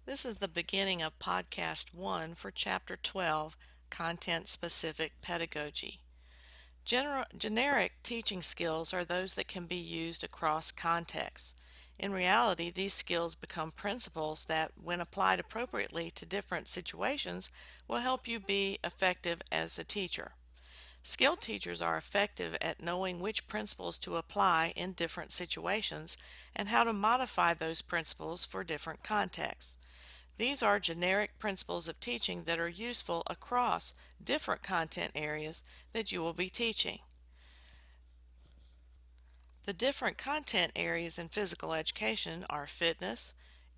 This is the beginning of Podcast 1 for Chapter 12, Content-Specific Pedagogy. Generic teaching skills are those that can be used across contexts. In reality, these skills become principles that, when applied appropriately to different situations, will help you be effective as a teacher. Skilled teachers are effective at knowing which principles to apply in different situations and how to modify those principles for different contexts. These are generic principles of teaching that are useful across different content areas that you will be teaching. The different content areas in physical education are fitness,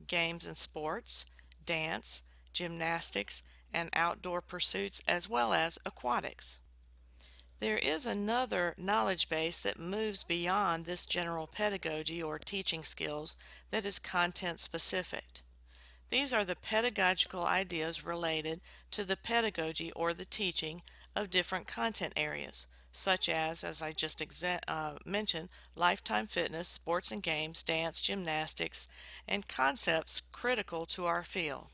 games and sports, dance, gymnastics, and outdoor pursuits, as well as aquatics. There is another knowledge base that moves beyond this general pedagogy or teaching skills that is content specific. These are the pedagogical ideas related to the pedagogy or the teaching of different content areas, such as I just mentioned, lifetime fitness, sports and games, dance, gymnastics, and concepts critical to our field.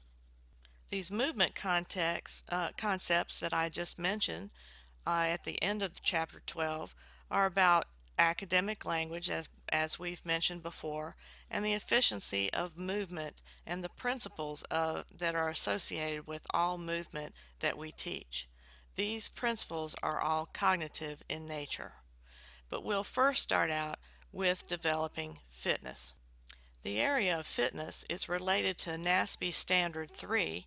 These movement concepts that I just mentioned at the end of chapter 12 are about academic language, as we've mentioned before, and the efficiency of movement and the principles that are associated with all movement that we teach. These principles are all cognitive in nature. But we'll first start out with developing fitness. The area of fitness is related to NASB Standard 3,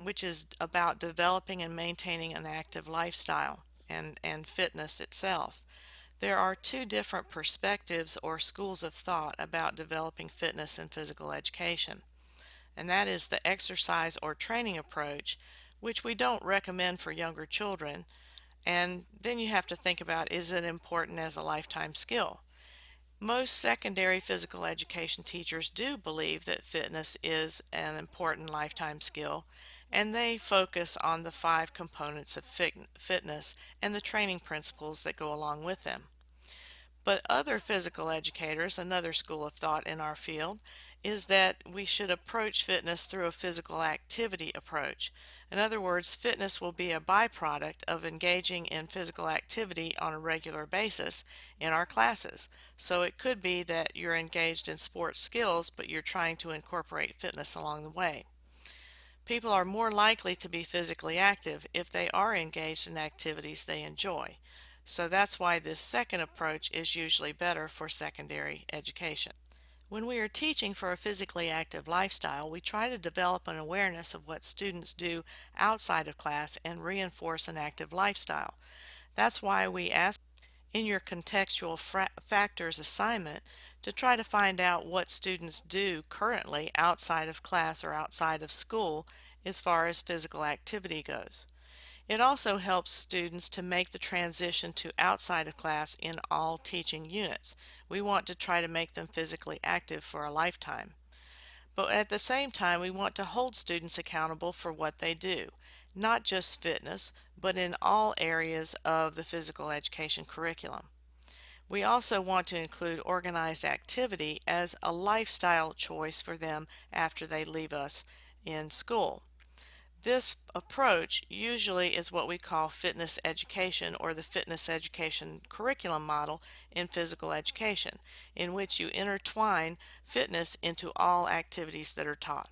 which is about developing and maintaining an active lifestyle and fitness itself. There are two different perspectives or schools of thought about developing fitness in physical education, and that is the exercise or training approach, which we don't recommend for younger children, and then you have to think about, is it important as a lifetime skill? Most secondary physical education teachers do believe that fitness is an important lifetime skill, and they focus on the 5 components of fitness and the training principles that go along with them. But other physical educators, another school of thought in our field, is that we should approach fitness through a physical activity approach. In other words, fitness will be a byproduct of engaging in physical activity on a regular basis in our classes. So it could be that you're engaged in sports skills, but you're trying to incorporate fitness along the way. People are more likely to be physically active if they are engaged in activities they enjoy. So that's why this second approach is usually better for secondary education. When we are teaching for a physically active lifestyle, we try to develop an awareness of what students do outside of class and reinforce an active lifestyle. That's why we ask in your contextual factors assignment to try to find out what students do currently outside of class or outside of school as far as physical activity goes. It also helps students to make the transition to outside of class in all teaching units. We want to try to make them physically active for a lifetime. But at the same time, we want to hold students accountable for what they do, not just fitness, but in all areas of the physical education curriculum. We also want to include organized activity as a lifestyle choice for them after they leave us in school. This approach usually is what we call fitness education, or the fitness education curriculum model in physical education, in which you intertwine fitness into all activities that are taught.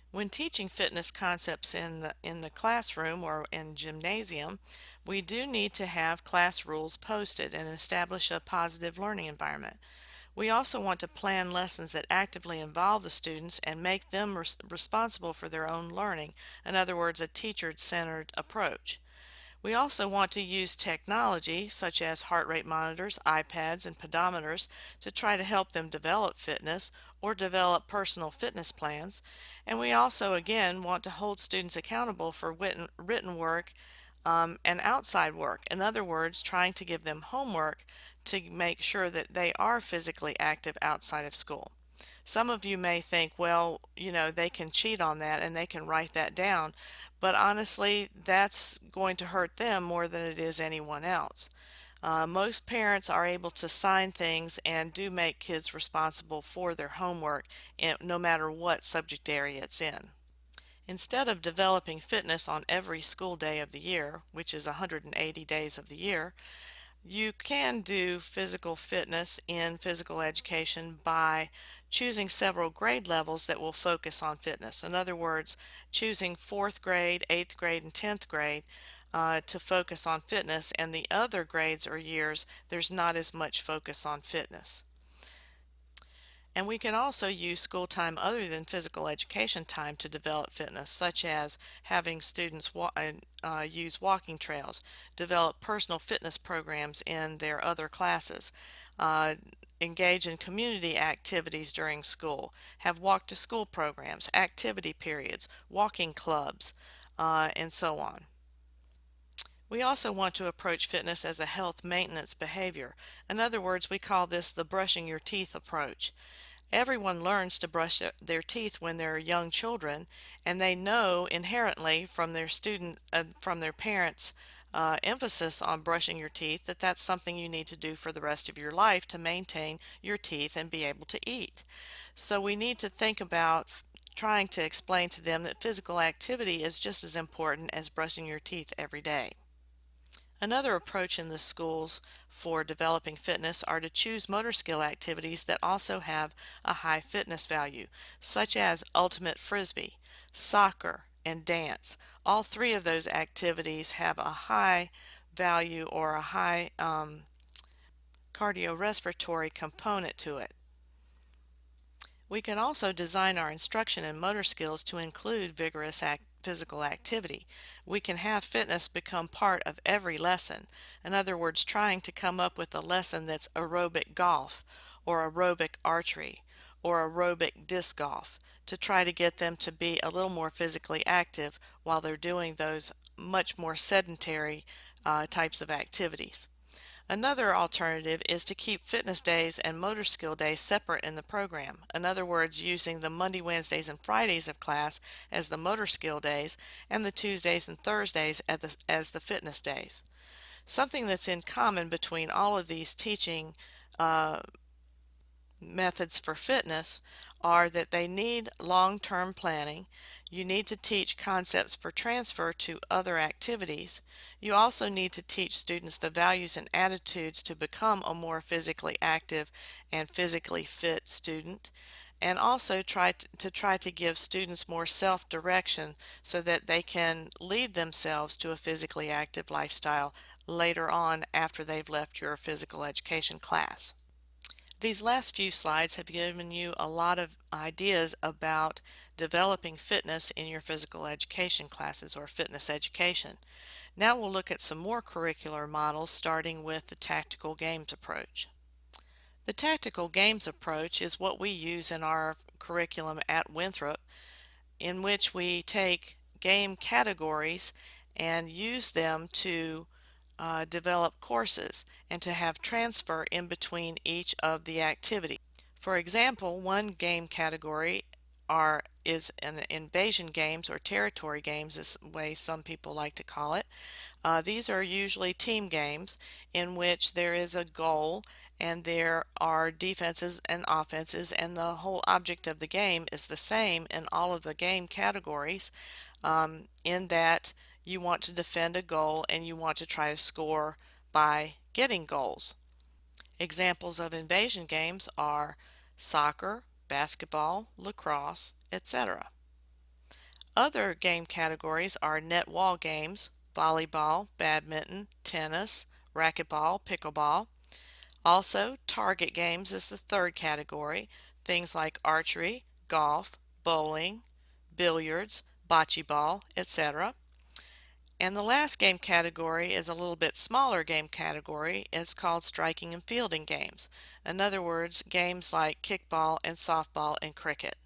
When teaching fitness concepts in the classroom or in gymnasium, we do need to have class rules posted and establish a positive learning environment. We also want to plan lessons that actively involve the students and make them responsible for their own learning. In other words, a teacher-centered approach. We also want to use technology such as heart rate monitors, iPads, and pedometers to try to help them develop fitness or develop personal fitness plans. And we also, again, want to hold students accountable for written work and outside work. In other words, trying to give them homework to make sure that they are physically active outside of school. Some of you may think, well, they can cheat on that and they can write that down, but honestly, that's going to hurt them more than it is anyone else. Most parents are able to sign things and do make kids responsible for their homework, no matter what subject area it's in. Instead of developing fitness on every school day of the year, which is 180 days of the year, you can do physical fitness in physical education by choosing several grade levels that will focus on fitness. In other words, choosing 4th grade, 8th grade, and 10th grade to focus on fitness, and the other grades or years there's not as much focus on fitness. And we can also use school time other than physical education time to develop fitness, such as having students use walking trails, develop personal fitness programs in their other classes, uh, engage in community activities during school, have walk to school programs, activity periods, walking clubs, and so on. We also want to approach fitness as a health maintenance behavior. In other words, we call this the brushing your teeth approach. Everyone learns to brush their teeth when they're young children, and they know inherently from from their parents' emphasis on brushing your teeth that that's something you need to do for the rest of your life to maintain your teeth and be able to eat. So we need to think about trying to explain to them that physical activity is just as important as brushing your teeth every day. Another approach in the schools for developing fitness are to choose motor skill activities that also have a high fitness value, such as ultimate frisbee, soccer, and dance. All three of those activities have a high value or a high cardiorespiratory component to it. We can also design our instruction and motor skills to include vigorous physical activity. We can have fitness become part of every lesson. In other words, trying to come up with a lesson that's aerobic golf or aerobic archery or aerobic disc golf to try to get them to be a little more physically active while they're doing those much more sedentary types of activities. Another alternative is to keep fitness days and motor skill days separate in the program. In other words, using the Monday, Wednesdays, and Fridays of class as the motor skill days and the Tuesdays and Thursdays as the fitness days. Something that's in common between all of these teaching uh, methods for fitness are that they need long-term planning. You need to teach concepts for transfer to other activities. You also need to teach students the values and attitudes to become a more physically active and physically fit student, and also try to give students more self-direction so that they can lead themselves to a physically active lifestyle later on after they've left your physical education class. These last few slides have given you a lot of ideas about developing fitness in your physical education classes or fitness education. Now we'll look at some more curricular models starting with the tactical games approach. The tactical games approach is what we use in our curriculum at Winthrop, in which we take game categories and use them to develop courses and to have transfer in between each of the activities. For example, one game category is an invasion games or territory games is the way some people like to call it. These are usually team games in which there is a goal and there are defenses and offenses, and the whole object of the game is the same in all of the game categories, in that you want to defend a goal and you want to try to score by getting goals. Examples of invasion games are soccer, basketball, lacrosse, etc. Other game categories are net wall games, volleyball, badminton, tennis, racquetball, pickleball. Also, target games is the third category, things like archery, golf, bowling, billiards, bocce ball, etc. And the last game category is a little bit smaller game category. It's called striking and fielding games. In other words, games like kickball and softball and cricket.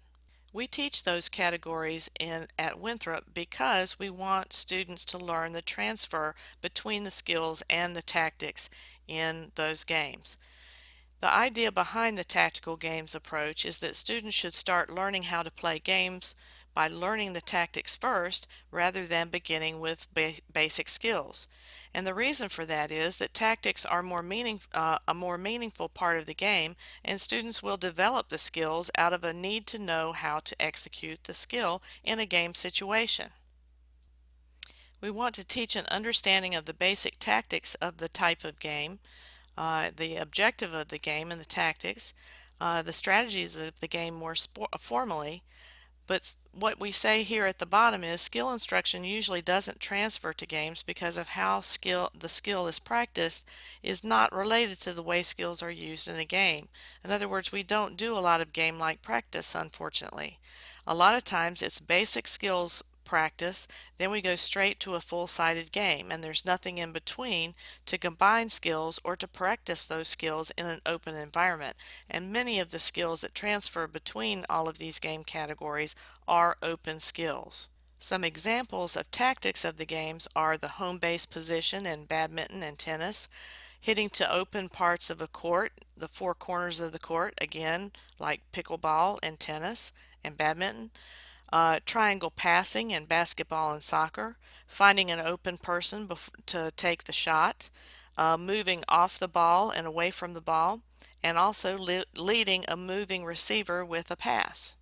We teach those categories at Winthrop because we want students to learn the transfer between the skills and the tactics in those games. The idea behind the tactical games approach is that students should start learning how to play games by learning the tactics first rather than beginning with basic skills. And the reason for that is that tactics are a more meaningful part of the game, and students will develop the skills out of a need to know how to execute the skill in a game situation. We want to teach an understanding of the basic tactics of the type of game, the objective of the game and the tactics, the strategies of the game more formally. But what we say here at the bottom is skill instruction usually doesn't transfer to games because of how the skill is practiced is not related to the way skills are used in a game. In other words, we don't do a lot of game-like practice, unfortunately. A lot of times it's basic skills practice, then we go straight to a full-sided game, and there's nothing in between to combine skills or to practice those skills in an open environment. And many of the skills that transfer between all of these game categories are open skills. Some examples of tactics of the games are the home base position in badminton and tennis, hitting to open parts of a court, the four corners of the court, again, like pickleball and tennis and badminton, triangle passing in basketball and soccer, finding an open person to take the shot, moving off the ball and away from the ball, and also leading a moving receiver with a pass.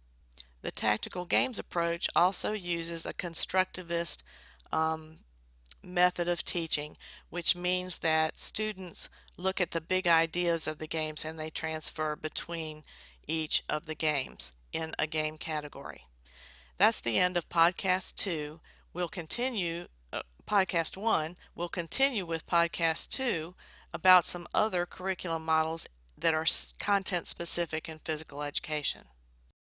The tactical games approach also uses a constructivist method of teaching, which means that students look at the big ideas of the games and they transfer between each of the games in a game category. That's the end of podcast 2. We'll continue, podcast 1. We'll continue with podcast 2 about some other curriculum models that are content specific in physical education.